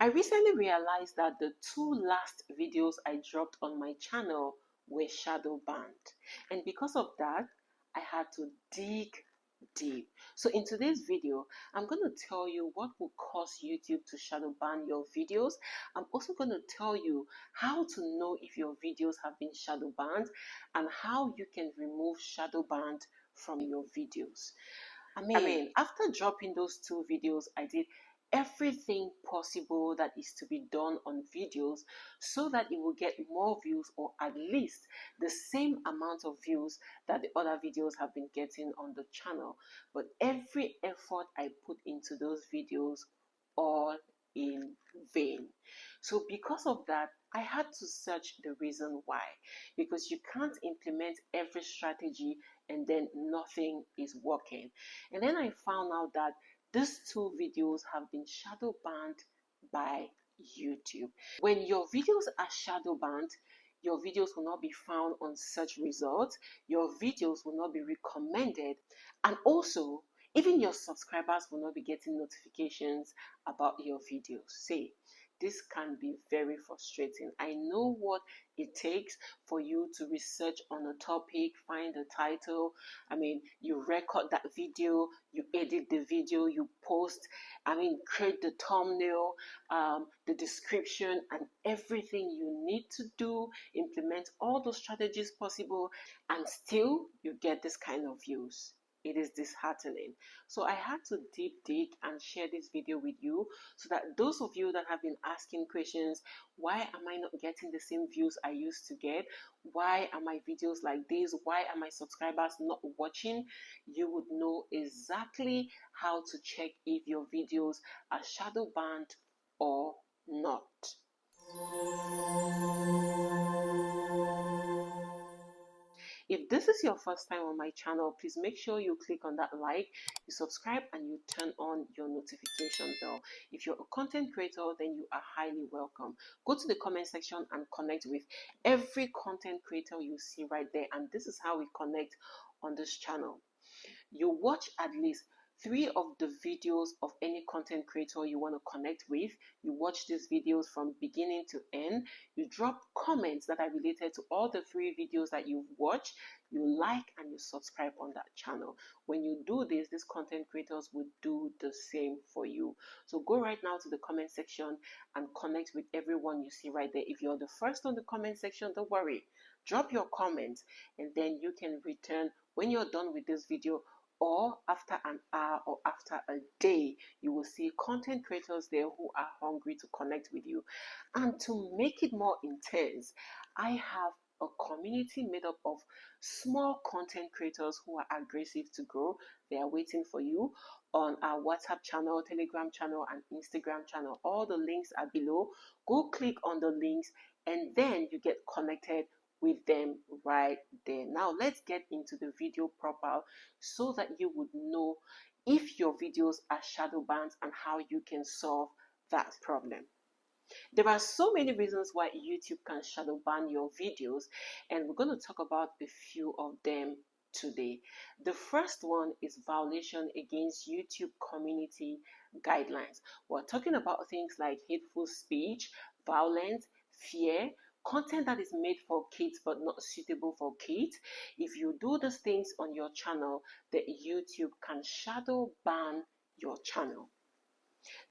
I recently realized that the two last videos I dropped on my channel were shadow banned, and because of that, I had to dig deep. So in today's video, I'm going to tell you what will cause YouTube to shadow ban your videos. I'm also going to tell you how to know if your videos have been shadow banned and how you can remove shadow banned from your videos. I mean, after dropping those two videos, I did everything possible that is to be done on videos so that it will get more views, or at least the same amount of views that the other videos have been getting on the channel. But every effort I put into those videos, all in vain. So because of that, I had to search the reason why, because you can't implement every strategy and then nothing is working. And then I found out that these two videos have been shadow banned by YouTube. When your videos are shadow banned, your videos will not be found on search results, your videos will not be recommended, and also even your subscribers will not be getting notifications about your videos. See, this can be very frustrating. I know what it takes for you to research on a topic, find the title. I mean, you record that video, you edit the video, you post, create the thumbnail, the description, and everything you need to do, implement all those strategies possible, and still you get this kind of views. It is disheartening. So I had to deep dig and share this video with you so that those of you that have been asking questions, why am I not getting the same views I used to get? Why are my videos like this? Why are my subscribers not watching? You would know exactly how to check if your videos are shadow banned or not. If this is your first time on my channel, please make sure you click on that like, you subscribe, and you turn on your notification bell. If you're a content creator, then you are highly welcome. Go to the comment section and connect with every content creator you see right there. And this is how we connect on this channel. You watch at least 3 of the videos of any content creator you want to connect with. You watch these videos from beginning to end. You drop comments that are related to all the 3 videos that you've watched. You like and you subscribe on that channel. When you do this, these content creators will do the same for you. So go right now to the comment section and connect with everyone you see right there. If you're the first on the comment section, don't worry. Drop your comments and then you can return when you're done with this video, or after an hour or after a day. You will see content creators there who are hungry to connect with you. And to make it more intense, I have a community made up of small content creators who are aggressive to grow. They are waiting for you on our WhatsApp channel, Telegram channel, and Instagram channel. All the links are below. Go click on the links and then you get connected with them right there. Now let's get into the video proper so that you would know if your videos are shadow banned and how you can solve that problem. There are so many reasons why YouTube can shadow ban your videos, and we're going to talk about a few of them today. The first one is violation against YouTube community guidelines. We're talking about things like hateful speech, violence, fear, content that is made for kids but not suitable for kids. If you do these things on your channel, the YouTube can shadow ban your channel.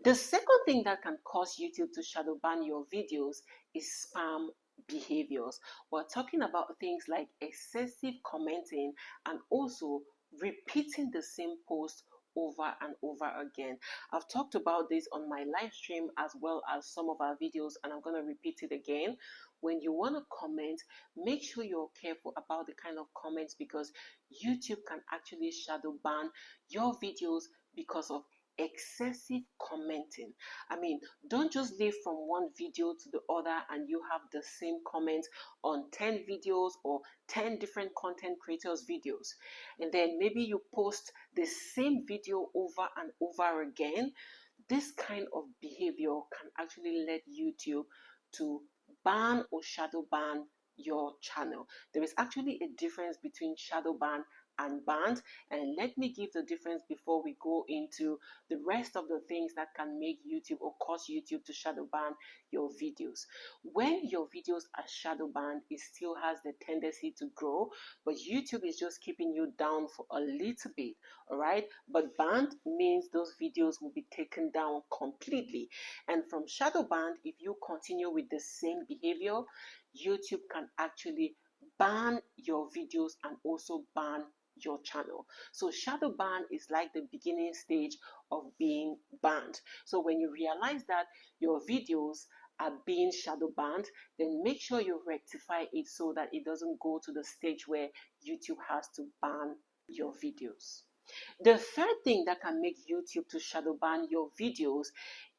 The second thing that can cause YouTube to shadow ban your videos is spam behaviors. We're talking about things like excessive commenting and also repeating the same post over and over again. I've talked about this on my live stream as well as some of our videos, and I'm going to repeat it again. When you want to comment, make sure you're careful about the kind of comments, because YouTube can actually shadow ban your videos because of excessive commenting. Don't just leave from one video to the other and you have the same comments on 10 videos or 10 different content creators videos, and then maybe you post the same video over and over again. This kind of behavior can actually lead YouTube to ban or shadow ban your channel. There is actually a difference between shadow ban and banned. And let me give the difference before we go into the rest of the things that can make YouTube or cause YouTube to shadow ban your videos. When your videos are shadow banned, it still has the tendency to grow, but YouTube is just keeping you down for a little bit, all right? But banned means those videos will be taken down completely. And from shadow banned, if you continue with the same behavior, YouTube can actually ban your videos and also ban your channel. So shadow ban is like the beginning stage of being banned. So when you realize that your videos are being shadow banned, then make sure you rectify it so that it doesn't go to the stage where YouTube has to ban your videos. The third thing that can make YouTube to shadow ban your videos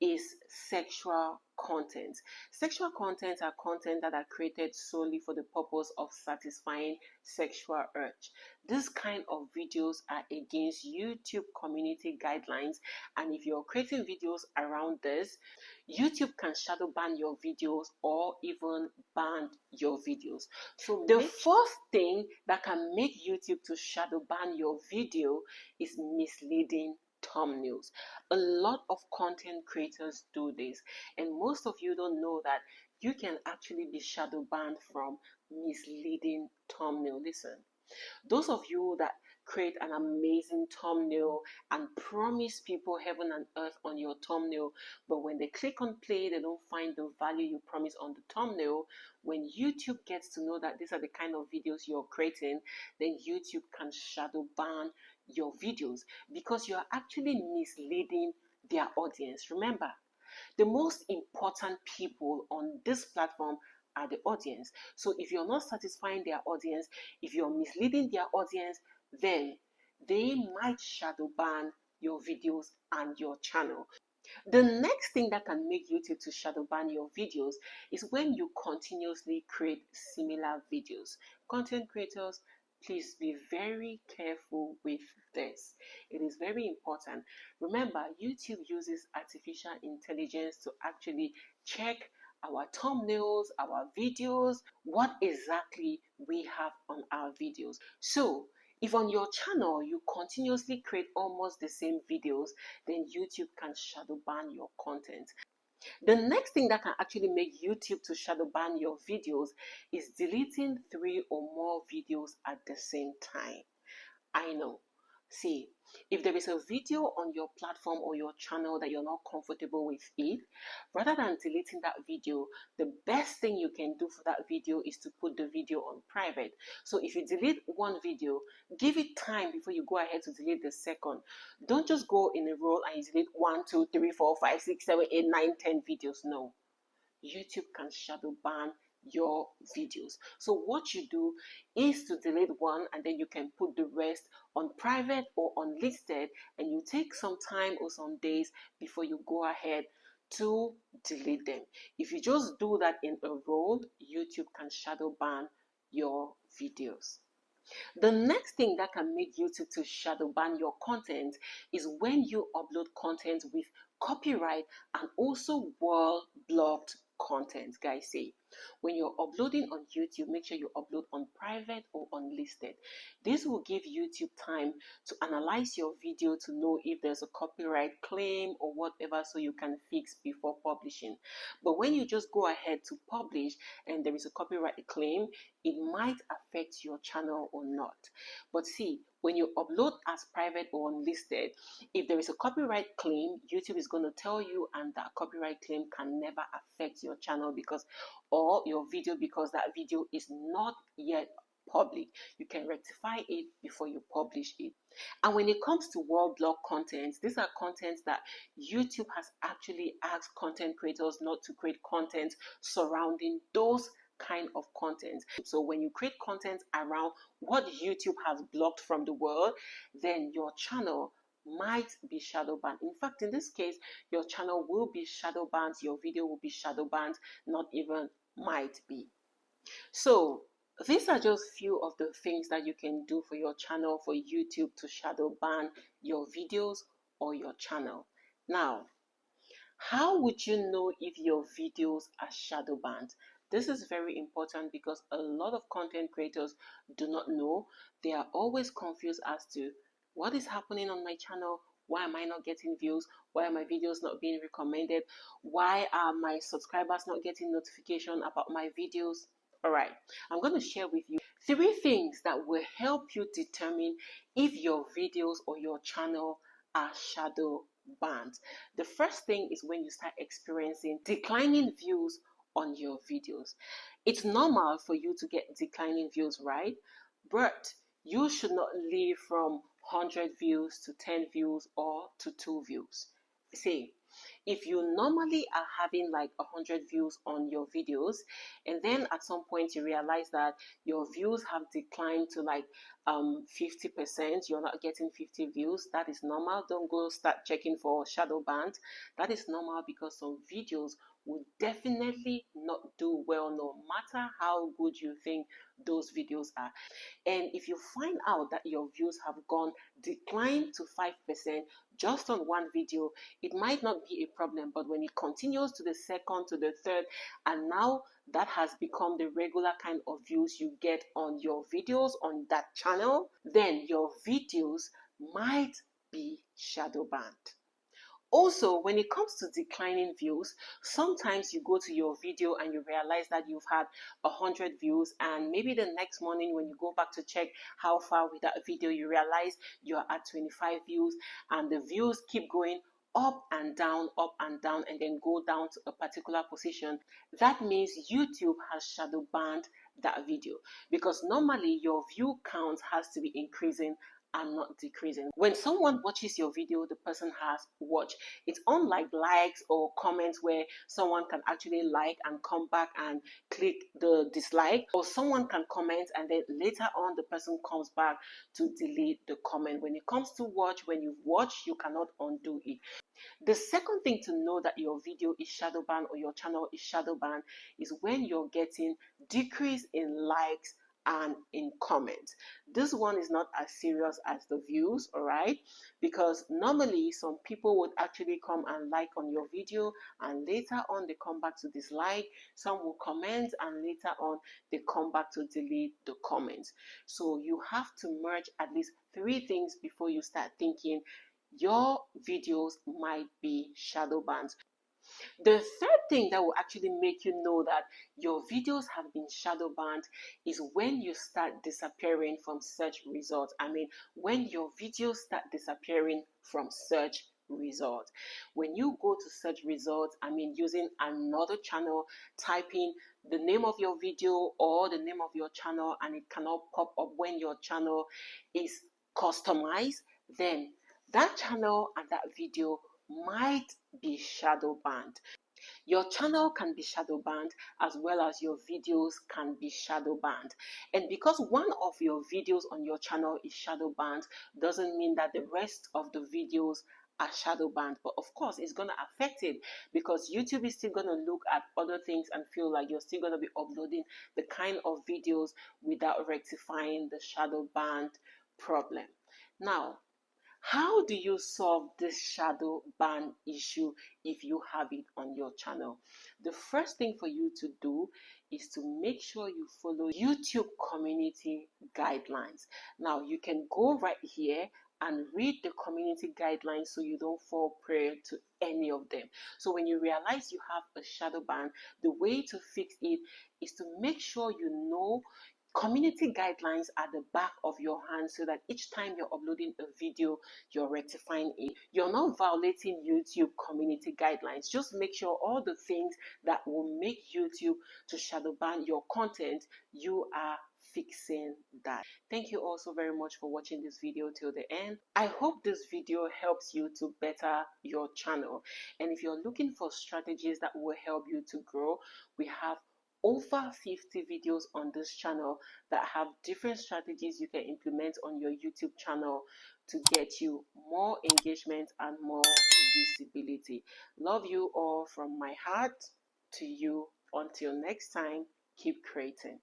is sexual content. Sexual content are content that are created solely for the purpose of satisfying sexual urge. This kind of videos are against YouTube community guidelines, and if you're creating videos around this, YouTube can shadow ban your videos or even ban your videos. So the first thing that can make YouTube to shadow ban your video is misleading thumbnails. A lot of content creators do this, and most of you don't know that you can actually be shadow banned from misleading thumbnail. Listen, those of you that create an amazing thumbnail and promise people heaven and earth on your thumbnail, but when they click on play, they don't find the value you promise on the thumbnail. When YouTube gets to know that these are the kind of videos you're creating, then YouTube can shadow ban your videos because you're actually misleading their audience. Remember, the most important people on this platform are the audience. So if you're not satisfying their audience, if you're misleading their audience, then they might shadow ban your videos and your channel. The next thing that can make YouTube to shadow ban your videos is when you continuously create similar videos. Content creators, please be very careful with this. It is very important. Remember, YouTube uses artificial intelligence to actually check our thumbnails, our videos, what exactly we have on our videos. So if on your channel you continuously create almost the same videos, then YouTube can shadow ban your content. The next thing that can actually make YouTube to shadow ban your videos is deleting 3 or more videos at the same time. I know. See, if there is a video on your platform or your channel that you're not comfortable with it, rather than deleting that video, the best thing you can do for that video is to put the video on private. So if you delete one video, give it time before you go ahead to delete the second. Don't just go in a row and you delete 1, 2, 3, 4, 5, 6, 7, 8, 9, 10 videos. No. YouTube can shadow ban your videos. So what you do is to delete one and then you can put the rest on private or unlisted, and you take some time or some days before you go ahead to delete them. If you just do that in a row, YouTube can shadow ban your videos. The next thing that can make YouTube to shadow ban your content is when you upload content with copyright and also word blocked content. Guys, say when you're uploading on YouTube, make sure you upload on private or unlisted. This will give YouTube time to analyze your video to know if there's a copyright claim or whatever, so you can fix before publishing. But when you just go ahead to publish and there is a copyright claim, it might affect your channel or not. But see, when you upload as private or unlisted, if there is a copyright claim, YouTube is going to tell you, and that copyright claim can never affect your channel because, or your video, because that video is not yet public. You can rectify it before you publish it. And when it comes to word block contents, these are contents that YouTube has actually asked content creators not to create content surrounding those kind of content. So when you create content around what YouTube has blocked from the world, then your channel might be shadow banned. In fact, in this case, your channel will be shadow banned, your video will be shadow banned, not even might be. So these are just few of the things that you can do for your channel for YouTube to shadow ban your videos or your channel. Now, how would you know if your videos are shadow banned? This is very important because a lot of content creators do not know. They are always confused as to what is happening on my channel. Why am I not getting views? Why are my videos not being recommended? Why are my subscribers not getting notification about my videos? All right, I'm going to share with you 3 things that will help you determine if your videos or your channel are shadow banned. The first thing is when you start experiencing declining views on your videos. It's normal for you to get declining views, right? But you should not live from 100 views to 10 views or to 2 views. See, if you normally are having like 100 views on your videos, and then at some point you realize that your views have declined to like 50%, you're not getting 50 views, that is normal. Don't go start checking for shadow banned. That is normal because some videos will definitely not do well no matter how good you think those videos are. And if you find out that your views have gone declined to 5% just on one video, it might not be a problem, but when it continues to the second, to the third, and now that has become the regular kind of views you get on your videos on that channel, then your videos might be shadow banned. Also, when it comes to declining views, sometimes you go to your video and you realize that you've had 100 views, and maybe the next morning when you go back to check how far with that video, you realize you're at 25 views, and the views keep going up and down, and then go down to a particular position. That means YouTube has shadow banned that video, because normally your view count has to be increasing and not decreasing. When someone watches your video, the person has watched. It's unlike likes or comments where someone can actually like and come back and click the dislike, or someone can comment and then later on the person comes back to delete the comment. When it comes to watch, when you watch, you cannot undo it. The second thing to know that your video is shadow banned or your channel is shadow banned is when you're getting decrease in likes and in comments. This one is not as serious as the views, all right? Because normally some people would actually come and like on your video and later on they come back to dislike. Some will comment and later on they come back to delete the comments. So you have to merge at least 3 things before you start thinking your videos might be shadow banned. The third thing that will actually make you know that your videos have been shadow banned is when you start disappearing from search results. I mean, when your videos start disappearing from search results. When you go to search results, I mean, using another channel, typing the name of your video or the name of your channel, and it cannot pop up when your channel is customized, then that channel and that video might be shadow banned. Your channel can be shadow banned as well as your videos can be shadow banned. And because one of your videos on your channel is shadow banned doesn't mean that the rest of the videos are shadow banned. But of course, it's going to affect it because YouTube is still going to look at other things and feel like you're still going to be uploading the kind of videos without rectifying the shadow banned problem. Now, how do you solve this shadow ban issue if you have it on your channel? The first thing for you to do is to make sure you follow YouTube community guidelines. Now, you can go right here and read the community guidelines so you don't fall prey to any of them. So when you realize you have a shadow ban, the way to fix it is to make sure you know community guidelines at the back of your hand so that each time you're uploading a video, you're rectifying it. You're not violating YouTube community guidelines. Just make sure all the things that will make YouTube to shadow ban your content, you are fixing that. Thank you also very much for watching this video till the end. I hope this video helps you to better your channel. And if you're looking for strategies that will help you to grow, we have over 50 videos on this channel that have different strategies you can implement on your YouTube channel to get you more engagement and more visibility. Love you all from my heart to you. Until next time, keep creating.